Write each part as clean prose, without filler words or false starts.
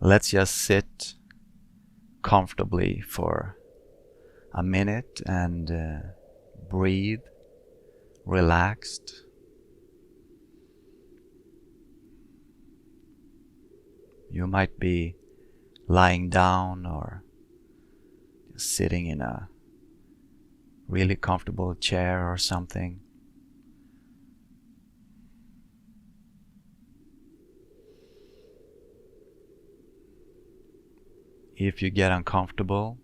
Let's just sit comfortably for a minute and breathe relaxed. You might be lying down or just sitting in a really comfortable chair or something. If you get uncomfortable,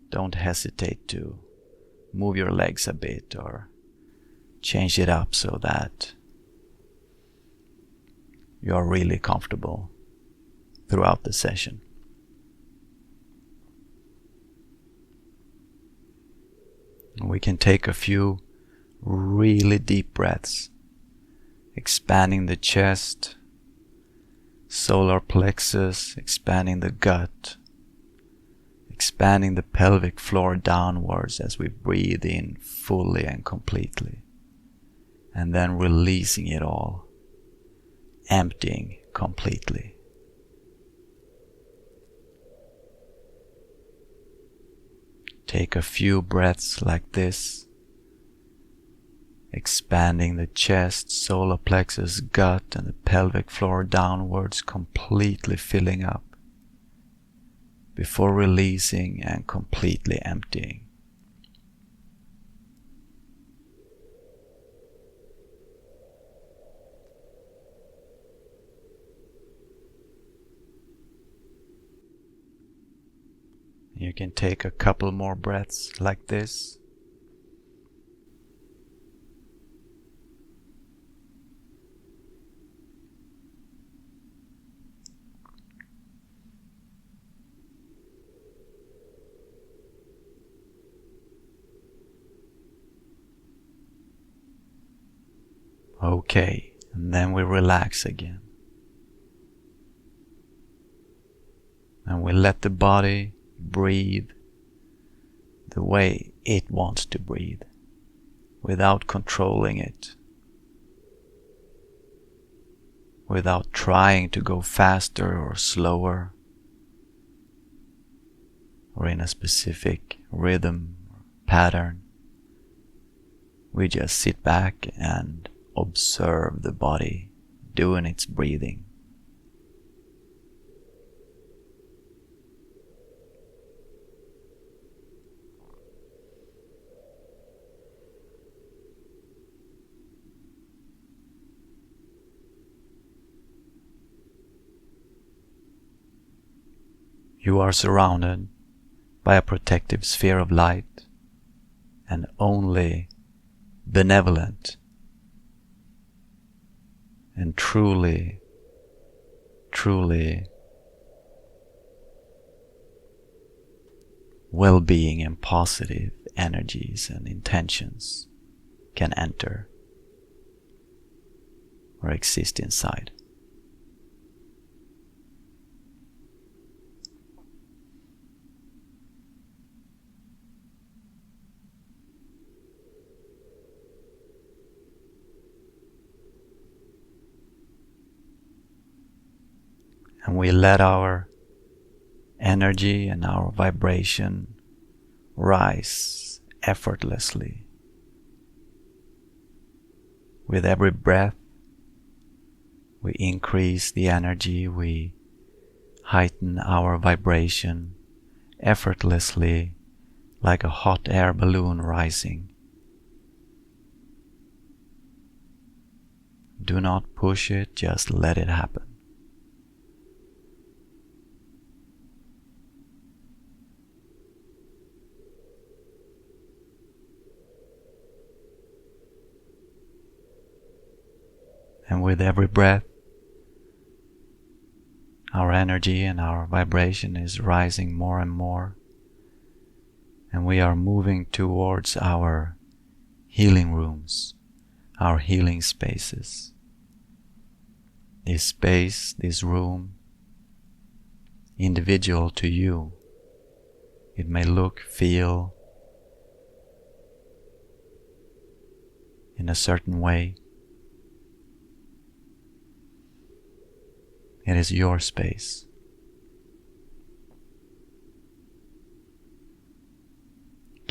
don't hesitate to move your legs a bit or change it up so that you're really comfortable throughout the session. We can take a few really deep breaths, expanding the chest, solar plexus, expanding the gut, expanding the pelvic floor downwards as we breathe in fully and completely, and then releasing it all, emptying completely. Take a few breaths like this, expanding the chest, solar plexus, gut, and the pelvic floor downwards, completely filling up, before releasing and completely emptying. You can take a couple more breaths like this. Okay, and then we relax again. And we let the body breathe the way it wants to breathe, without controlling it, without trying to go faster or slower, or in a specific rhythm or pattern. We just sit back and observe the body doing its breathing. You are surrounded by a protective sphere of light, and only benevolent and truly well-being and positive energies and intentions can enter or exist inside. And we let our energy and our vibration rise effortlessly. With every breath, we increase the energy, we heighten our vibration effortlessly, like a hot air balloon rising. Do not push it, just let it happen. And with every breath, our energy and our vibration is rising more and more, and we are moving towards our healing rooms, our healing spaces. This space, this room, individual to you. It may look, feel in a certain way. It is your space.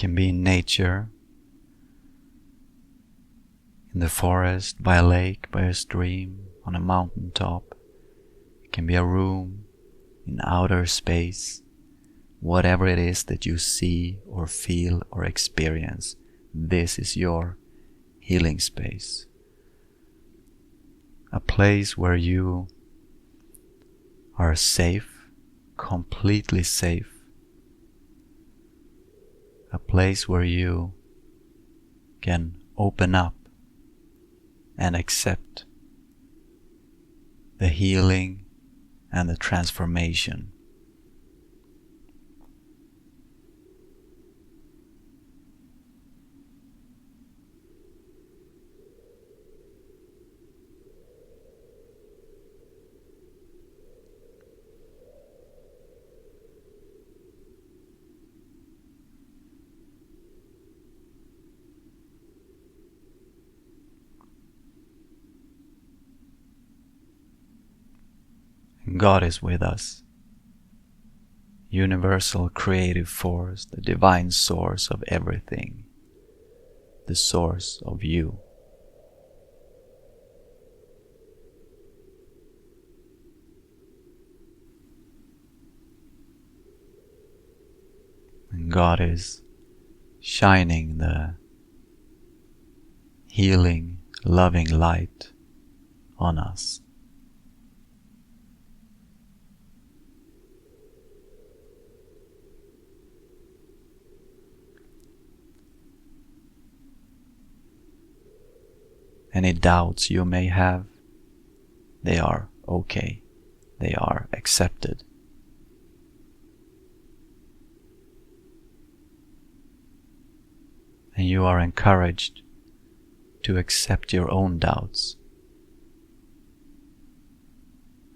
can be in nature, in the forest, by a lake, by a stream, on a mountaintop. It can be a room, in outer space. Whatever it is that you see or feel or experience, this is your healing space. A place where you are safe, completely safe. A place where you can open up and accept the healing and the transformation. God is with us. Universal creative force, the divine source of everything, the source of you. And God is shining the healing, loving light on us. Any doubts you may have, they are okay. They are accepted. And you are encouraged to accept your own doubts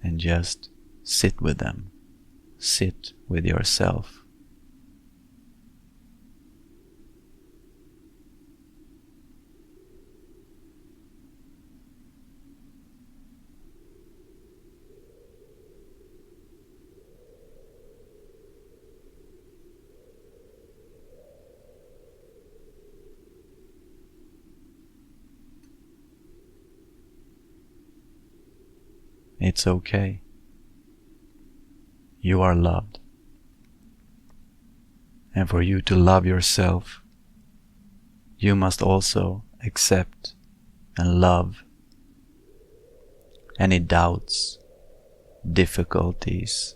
and just sit with them. Sit with yourself. It's okay. You are loved. And for you to love yourself, you must also accept and love any doubts, difficulties,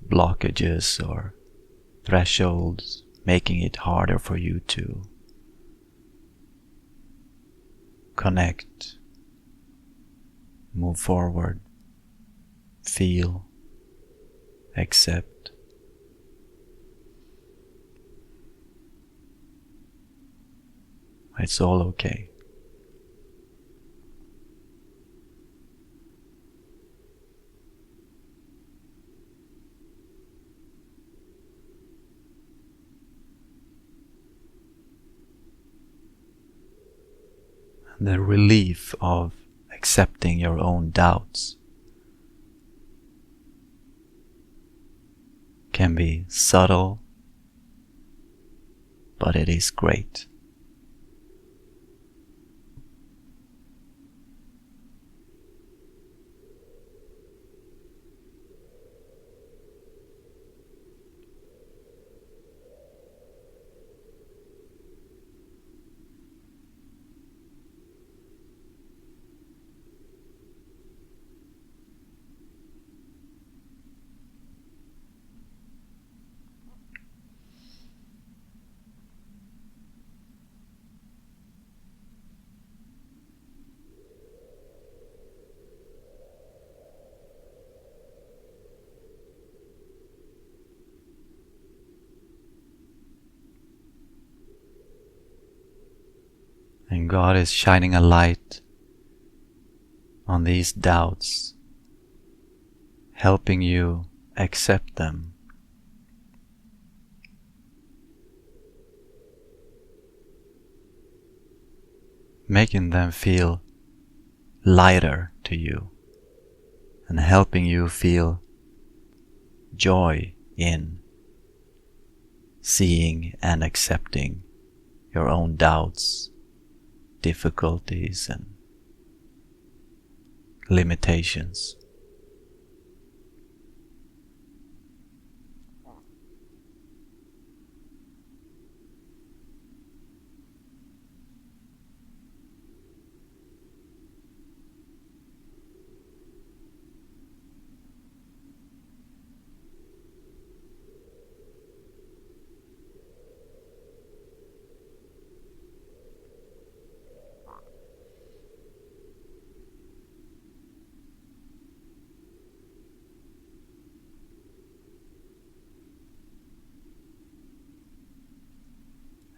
blockages or thresholds making it harder for you to connect, move forward, feel, accept. It's all okay. The relief of accepting your own doubts can be subtle, but it is great. And God is shining a light on these doubts, helping you accept them. Making them feel lighter to you and helping you feel joy in seeing and accepting your own doubts, difficulties, and limitations.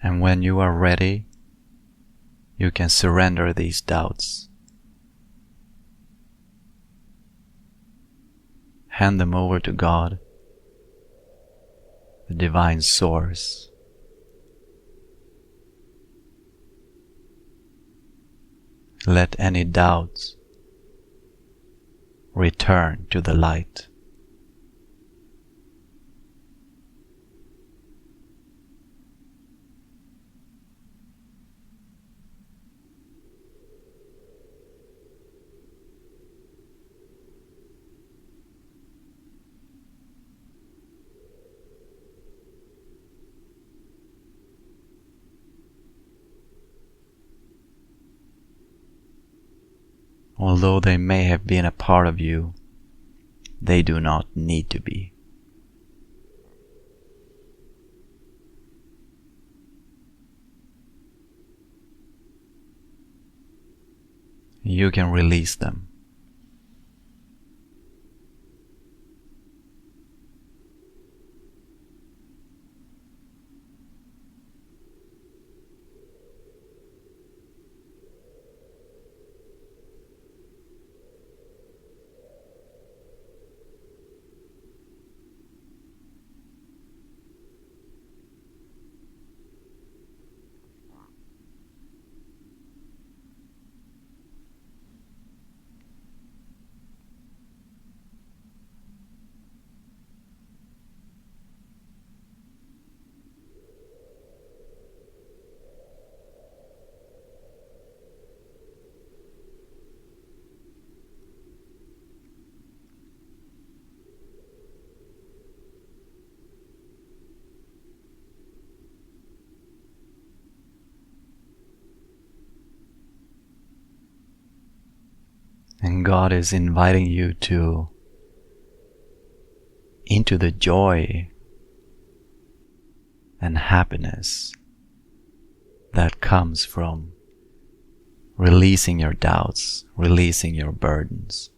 And when you are ready, you can surrender these doubts. Hand them over to God, the divine source. Let any doubts return to the light. Although they may have been a part of you, they do not need to be. You can release them. And God is inviting you into the joy and happiness that comes from releasing your doubts, releasing your burdens.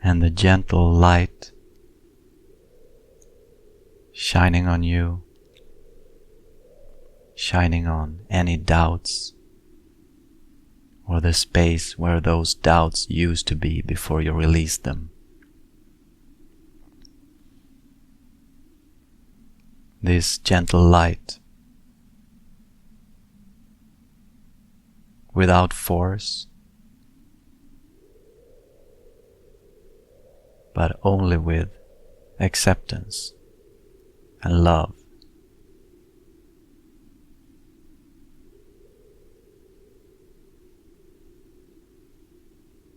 And the gentle light shining on you, shining on any doubts or the space where those doubts used to be before you released them. This gentle light, without force, but only with acceptance and love,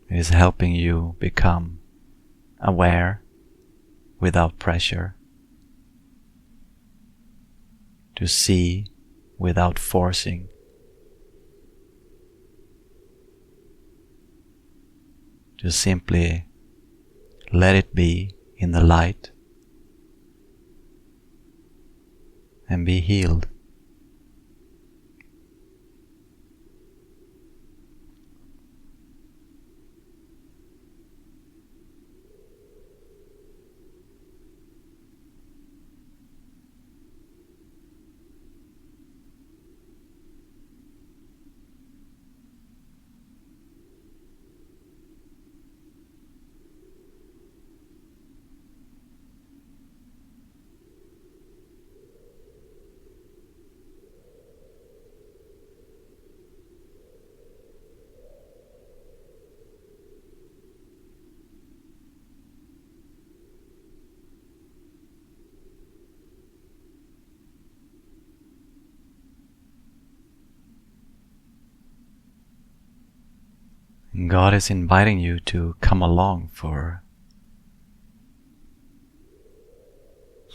is helping you become aware without pressure, to see without forcing, to simply let it be in the light and be healed. God is inviting you to come along for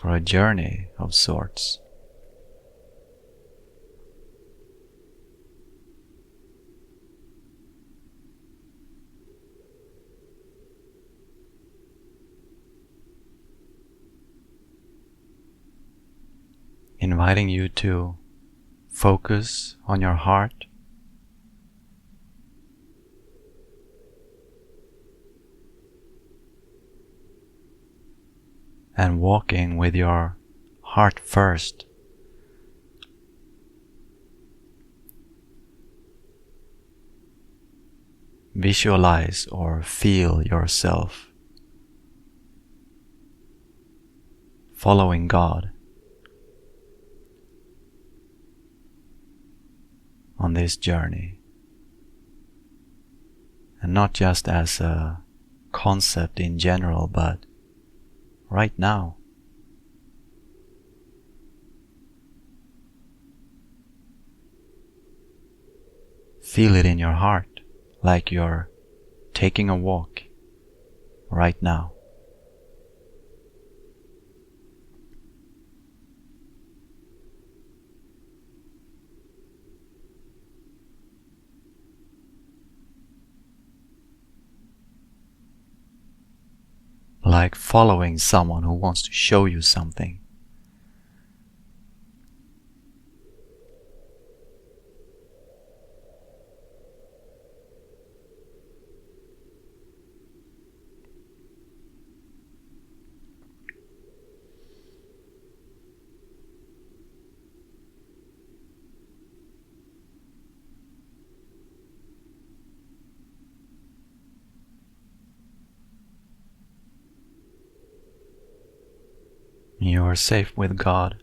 a journey of sorts. Inviting you to focus on your heart and walking with your heart first. Visualize or feel yourself following God on this journey, and not just as a concept in general, but right now. Feel it in your heart, like you're taking a walk right now. Like following someone who wants to show you something. You are safe with God.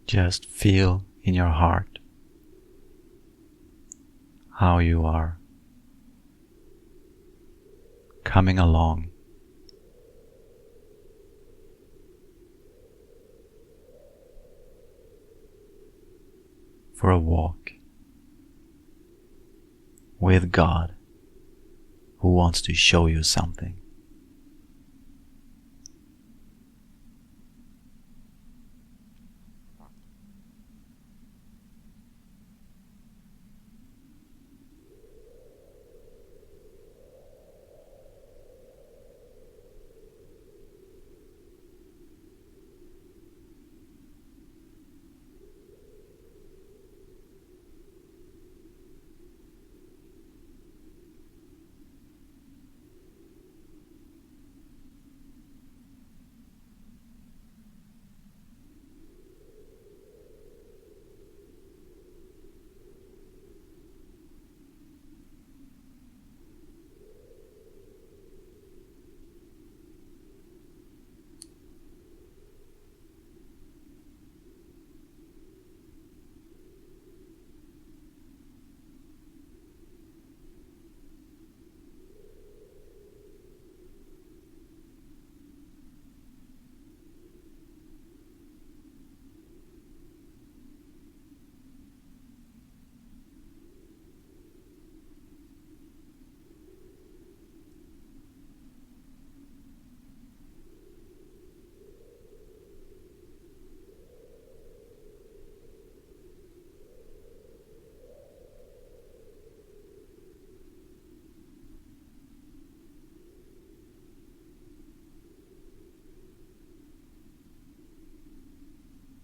Just feel in your heart how you are coming along for a walk with God who wants to show you something.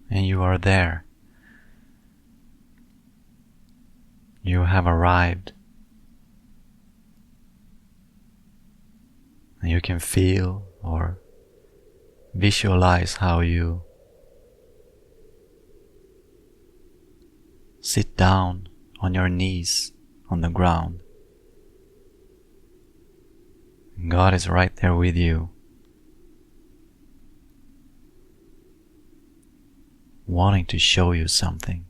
And you are there. You have arrived. And you can feel or visualize how you sit down on your knees on the ground God is right there with you, wanting to show you something.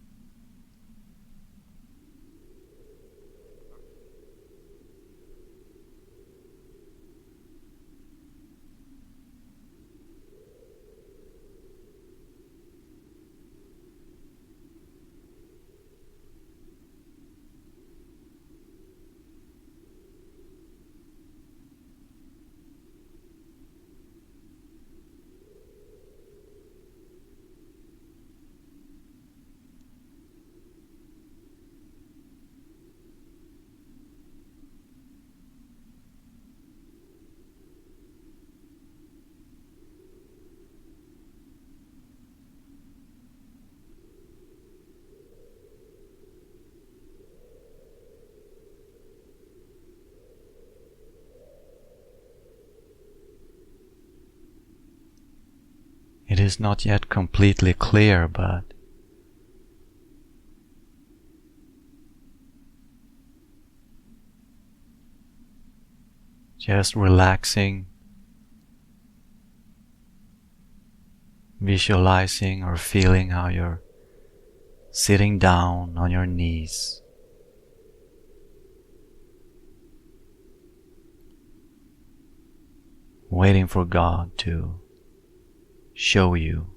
It is not yet completely clear, but just relaxing, visualizing or feeling how you're sitting down on your knees, waiting for God to show you.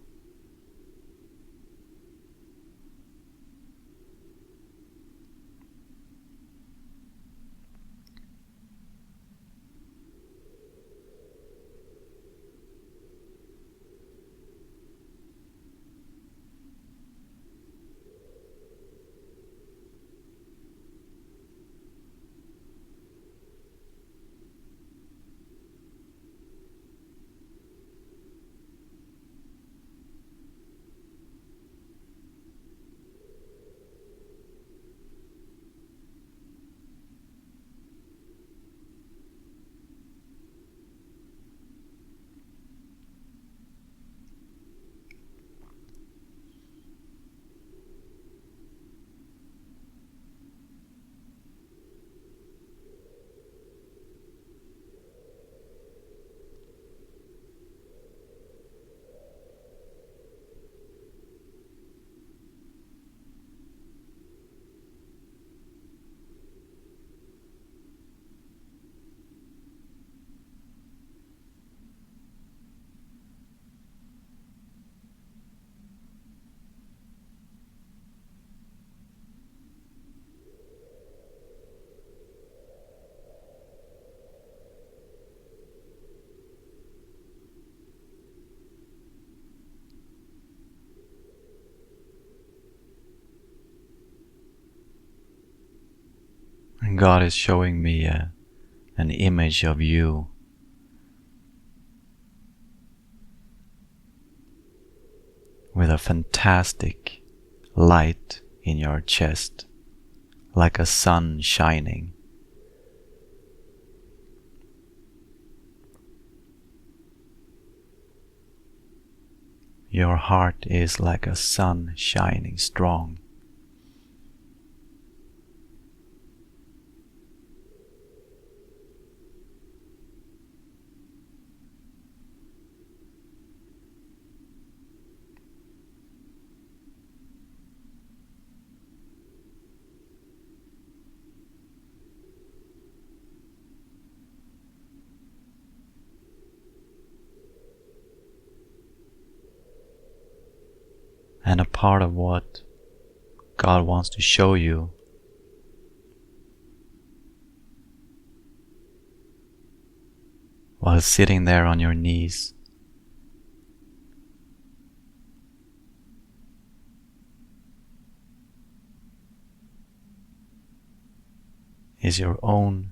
And God is showing me an image of you with a fantastic light in your chest, like a sun shining. Your heart is like a sun shining strong. And a part of what God wants to show you while sitting there on your knees is your own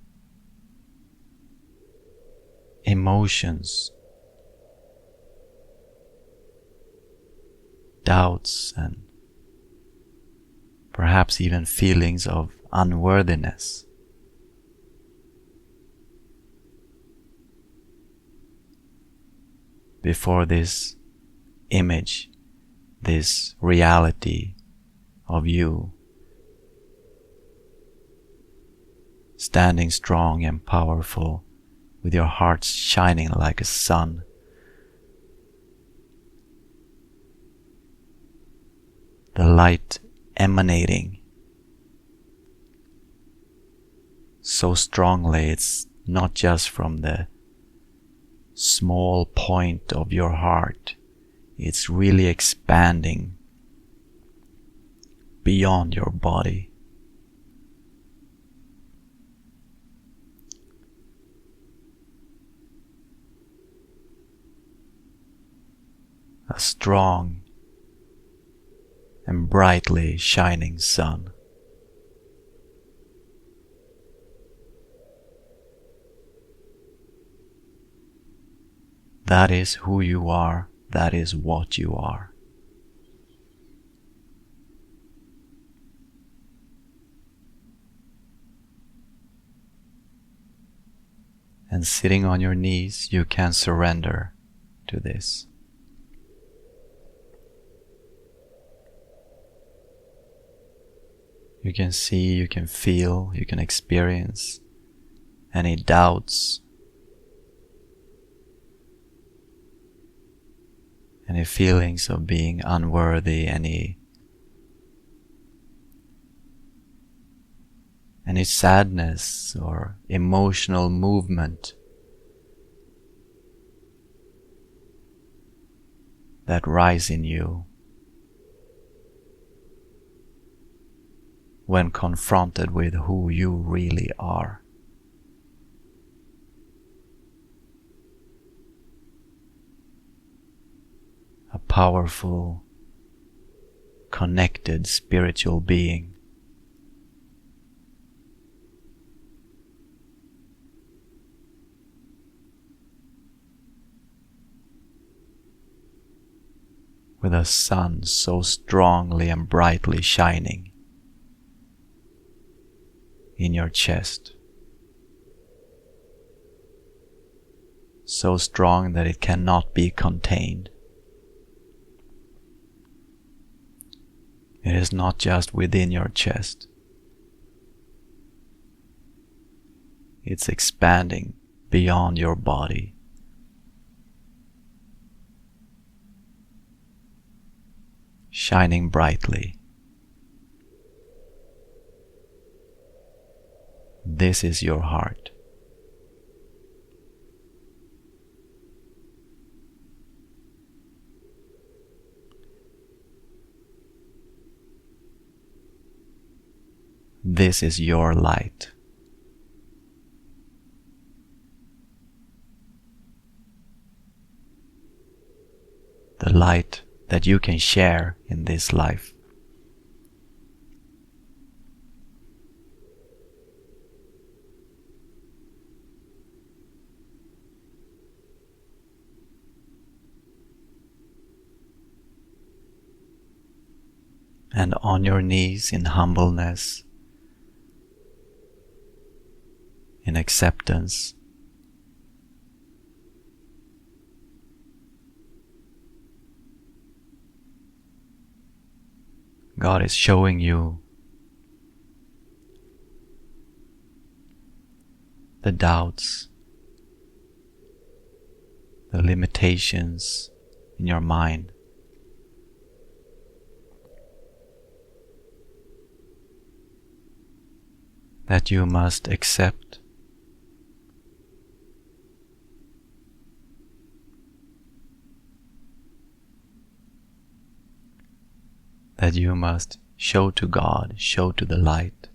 emotions, doubts, and perhaps even feelings of unworthiness. Before this image, this reality of you standing strong and powerful with your heart shining like a sun. The light emanating so strongly, it's not just from the small point of your heart, it's really expanding beyond your body. A strong and brightly shining sun. That is who you are. That is what you are. And sitting on your knees, you can surrender to this. You can see, you can feel, you can experience any doubts, any feelings of being unworthy, any sadness or emotional movement that rise in you when confronted with who you really are. A powerful, connected spiritual being. With a sun so strongly and brightly shining in your chest. So strong that it cannot be contained. It is not just within your chest. It's expanding beyond your body. Shining brightly. This is your heart. This is your light. The light that you can share in this life. And on your knees in humbleness, in acceptance, God is showing you the doubts, the limitations in your mind. That you must accept. That you must show to God, show to the light.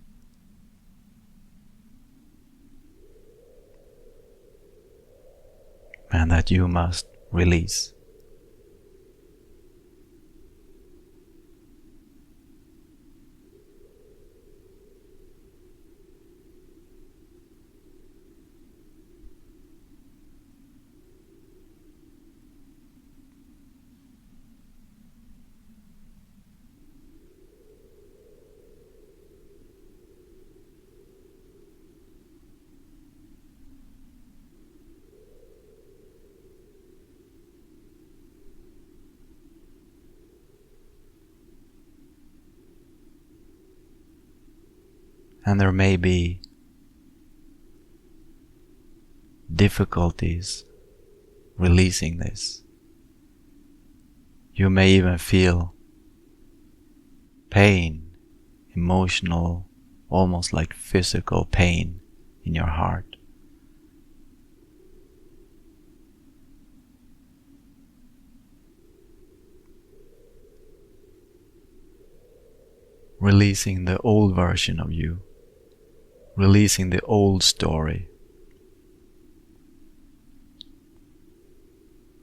And that you must release. And there may be difficulties releasing this. You may even feel pain, emotional, almost like physical pain in your heart. Releasing the old version of you, releasing the old story,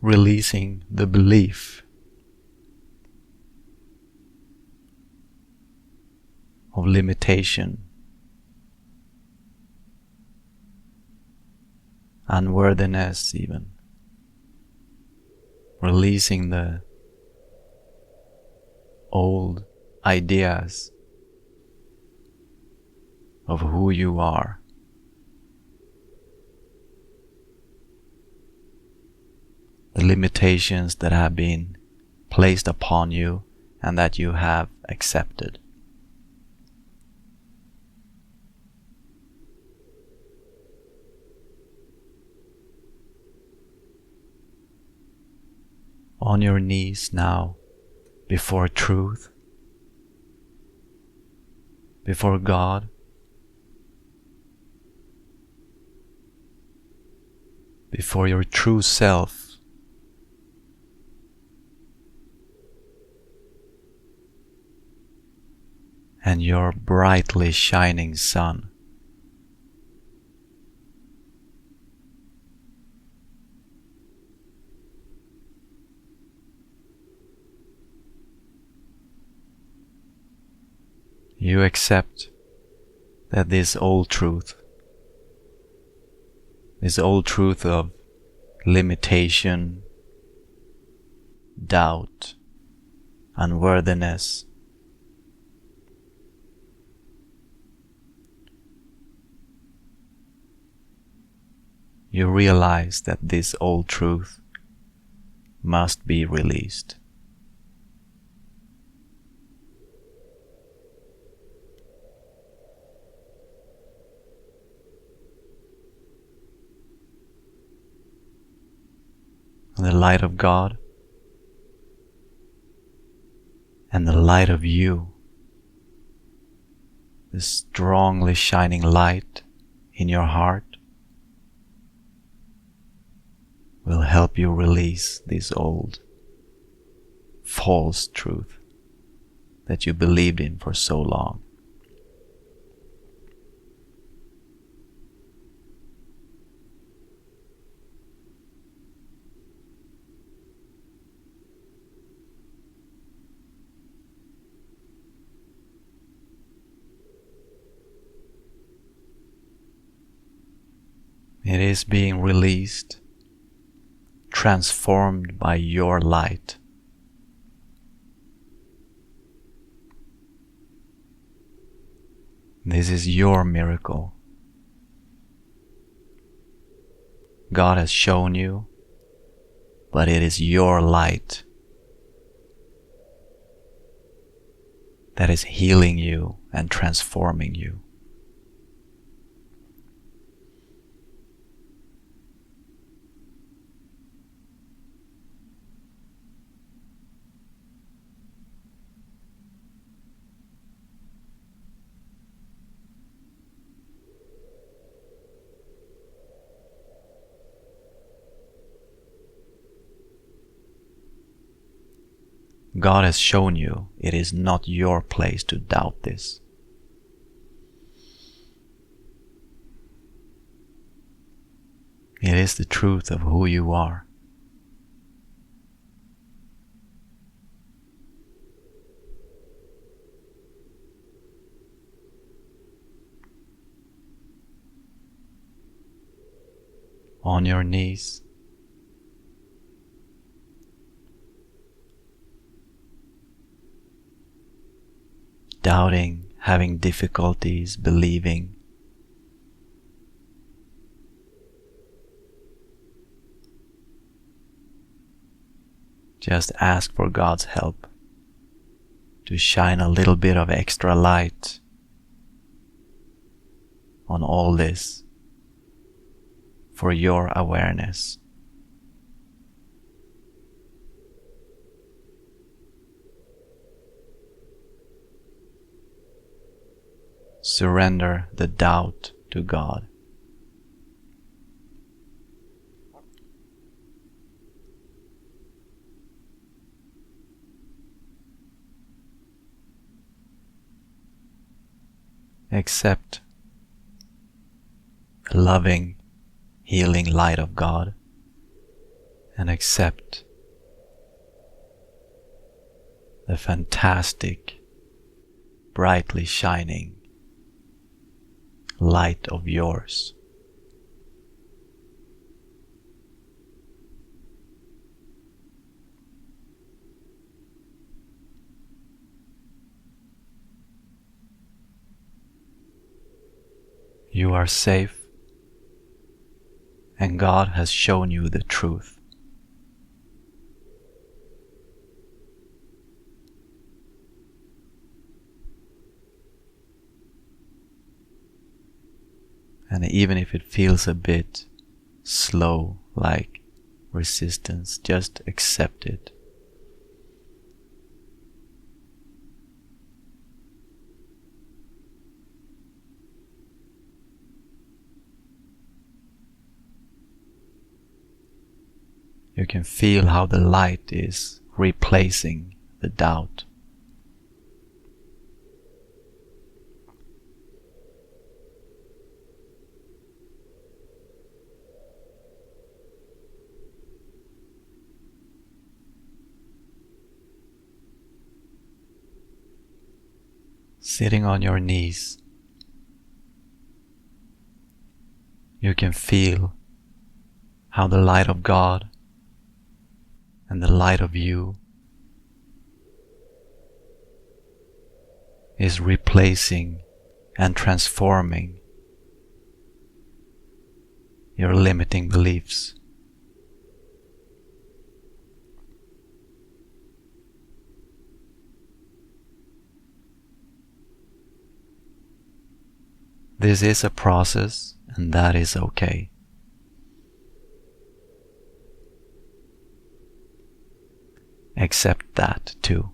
releasing the belief of limitation, unworthiness even, releasing the old ideas of who you are. The limitations that have been placed upon you and that you have accepted. On your knees now, before truth, before God, before your true self, and your brightly shining sun. You accept that this old truth of limitation, doubt, unworthiness, you realize that this old truth must be released. The light of God and the light of you, the strongly shining light in your heart, will help you release this old, false truth that you believed in for so long. It is being released, transformed by your light. This is your miracle. God has shown you, but it is your light that is healing you and transforming you. God has shown you it is not your place to doubt this. It is the truth of who you are. On your knees, doubting, having difficulties believing, just ask for God's help to shine a little bit of extra light on all this for your awareness. Surrender the doubt to God. Accept the loving, healing light of God, and accept the fantastic, brightly shining light of yours. You are safe, and God has shown you the truth. And even if it feels a bit slow, like resistance, just accept it. You can feel how the light is replacing the doubt. Sitting on your knees, you can feel how the light of God and the light of you is replacing and transforming your limiting beliefs. This is a process, and that is okay. Accept that too.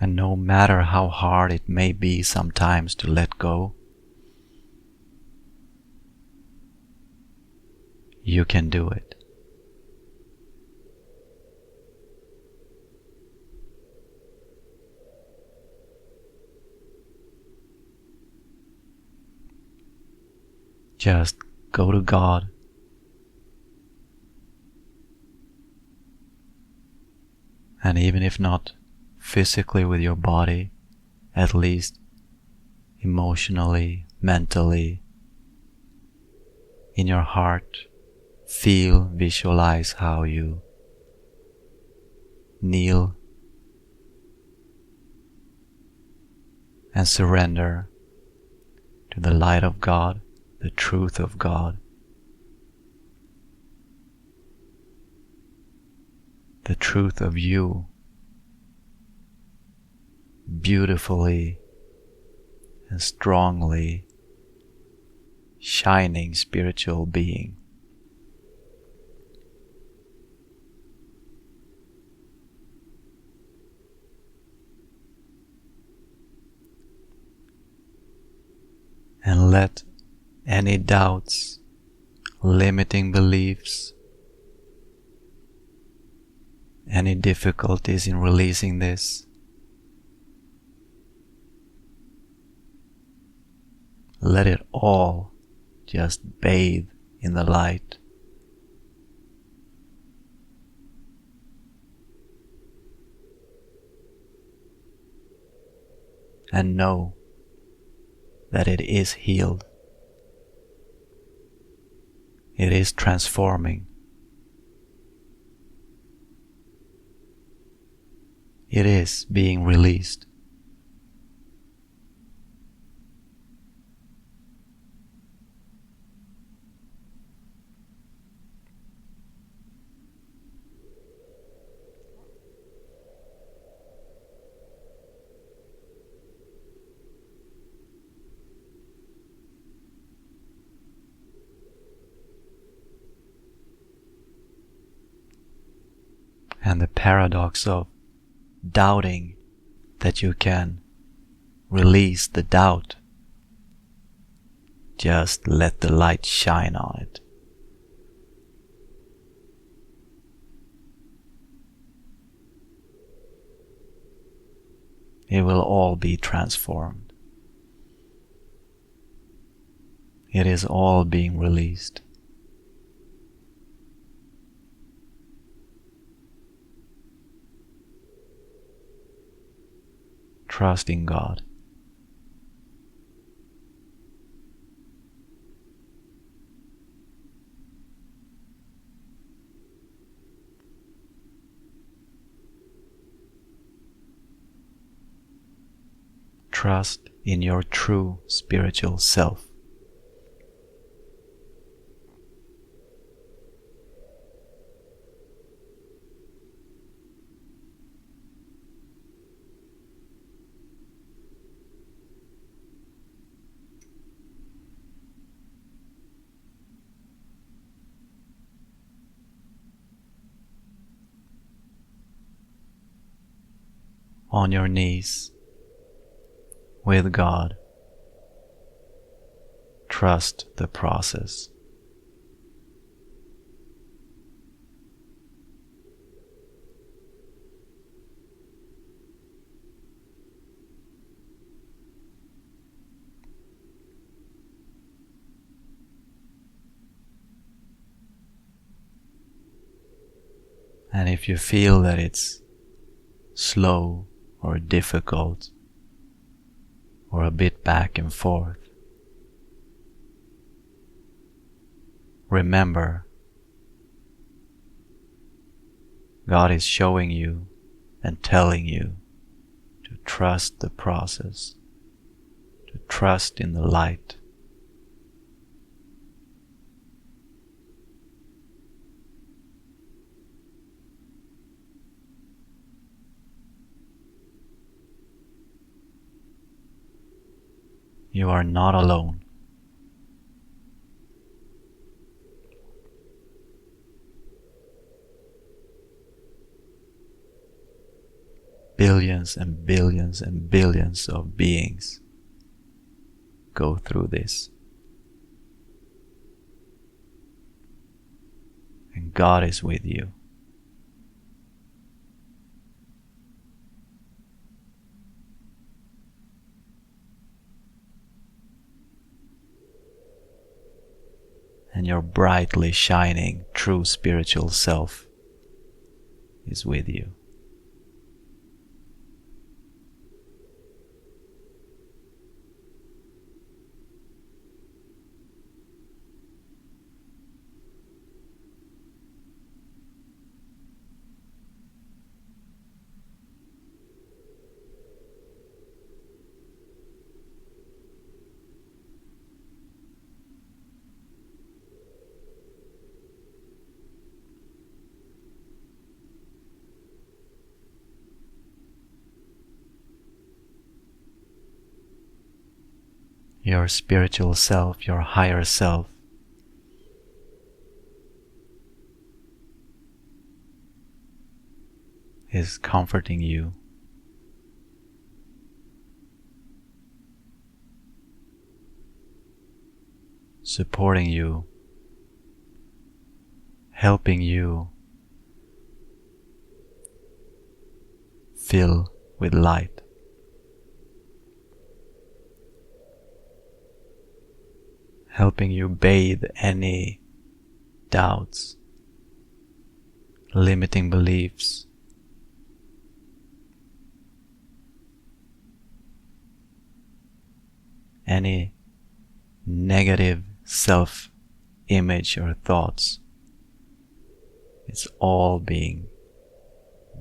And no matter how hard it may be sometimes to let go, you can do it. Just go to God and even if not physically with your body, at least emotionally, mentally, in your heart, feel, visualize how you kneel and surrender to the light of God, the truth of God, the truth of you, beautifully and strongly shining spiritual being. And let any doubts, limiting beliefs, any difficulties in releasing this, let it all just bathe in the light. And know that it is healed. It is transforming. It is being released. And the paradox of doubting that you can release the doubt. Just let the light shine on it. It will all be transformed. It is all being released. Trust in God. Trust in your true spiritual self. On your knees with God. Trust the process. And if you feel that it's slow or difficult or a bit back and forth, remember, God is showing you and telling you to trust the process, to trust in the light. You are not alone. Billions and billions and billions of beings go through this. And God is with you. And your brightly shining true spiritual self is with you. Your spiritual self, your higher self, is comforting you, supporting you, helping you fill with light. Helping you bathe any doubts, limiting beliefs, any negative self-image or thoughts. It's all being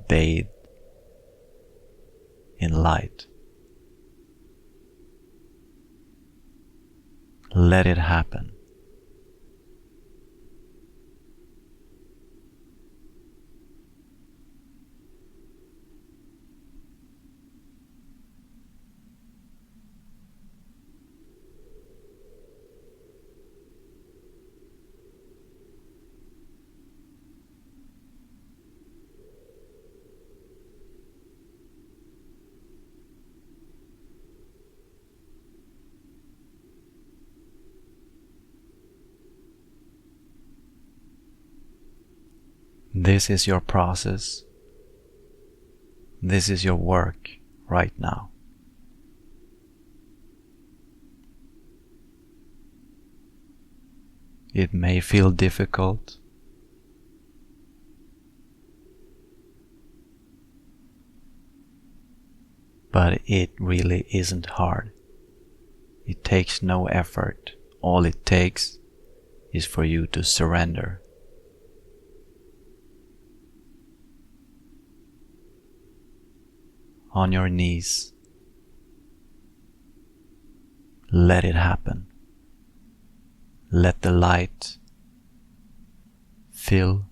bathed in light. Let it happen. This is your process. This is your work right now. It may feel difficult, but it really isn't hard. It takes no effort. All it takes is for you to surrender. On your knees, let it happen. Let the light fill,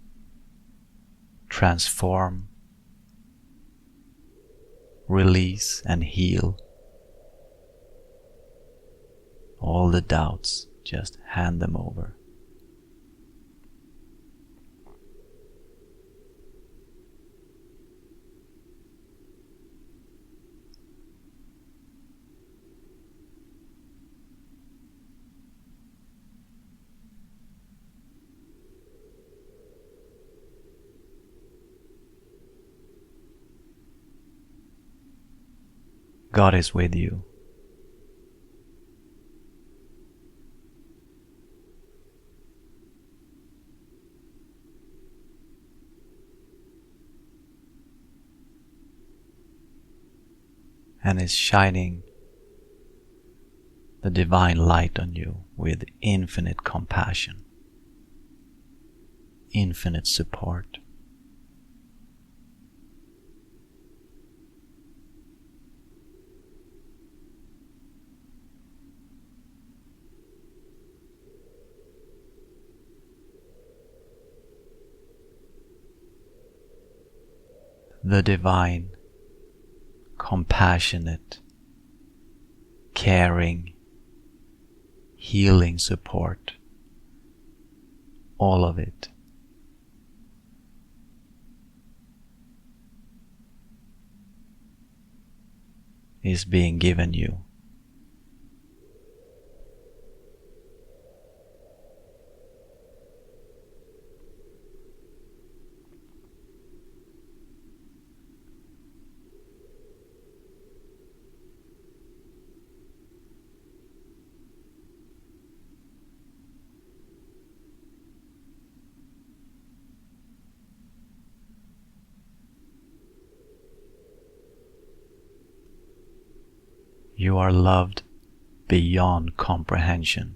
transform, release and heal all the doubts. Just hand them over. God is with you. And is shining the divine light on you with infinite compassion, infinite support. The divine, compassionate, caring, healing support, all of it is being given you. You are loved beyond comprehension.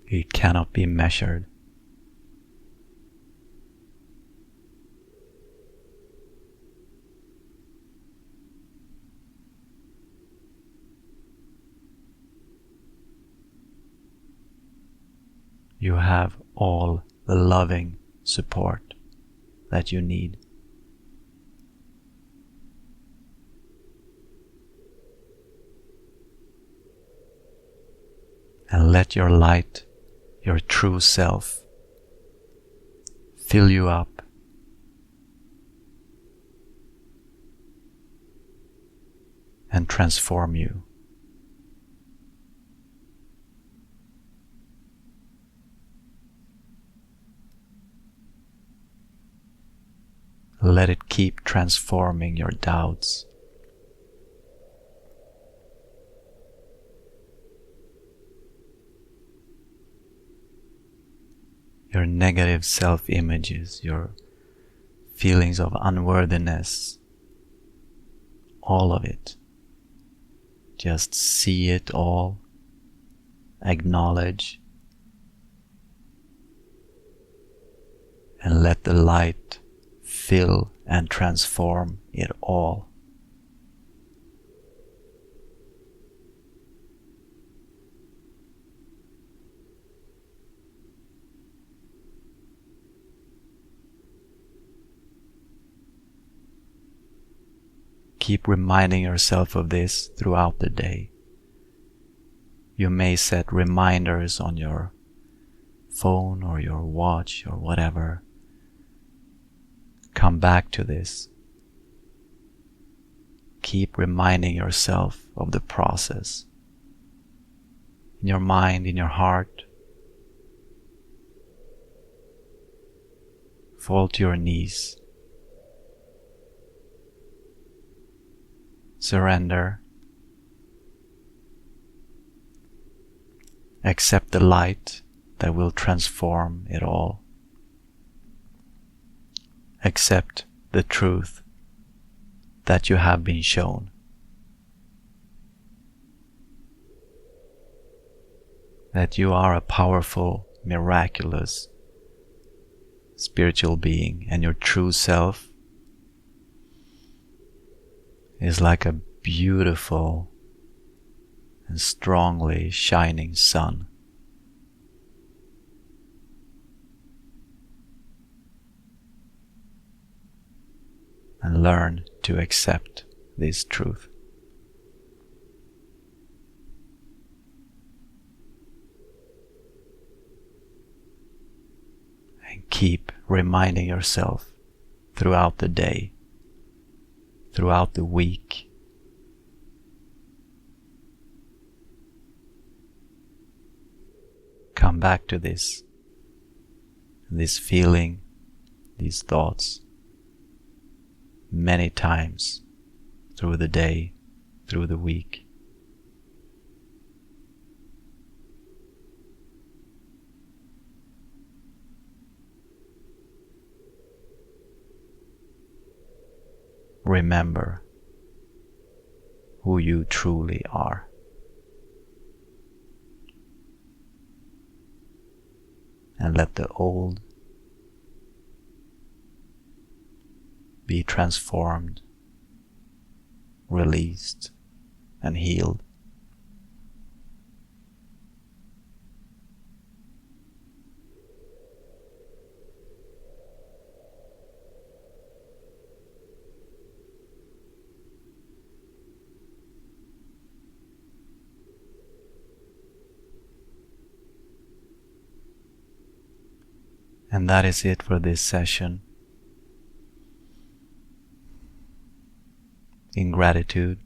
It cannot be measured. You have all the loving support that you need. And let your light, your true self, fill you up and transform you. Let it keep transforming your doubts, your negative self-images, your feelings of unworthiness, all of it. Just see it all acknowledge, and let the light fill and transform it all. Keep reminding yourself of this throughout the day. You may set reminders on your phone or your watch or whatever. Come back to this. Keep reminding yourself of the process. In your mind, in your heart. Fall to your knees. Surrender. Accept the light that will transform it all. Accept the truth that you have been shown. That you are a powerful, miraculous, spiritual being, and your true self is like a beautiful and strongly shining sun. And learn to accept this truth. And keep reminding yourself throughout the day, throughout the week. Come back to this feeling, these thoughts, many times through the day, through the week. Remember who you truly are. And let the old be transformed, released, and healed. And that is it for this session. In gratitude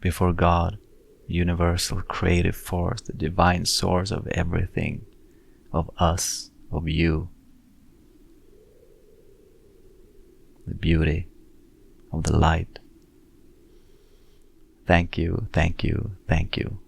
before God, universal creative force, the divine source of everything, of us, of you, the beauty of the light. Thank you, thank you, thank you.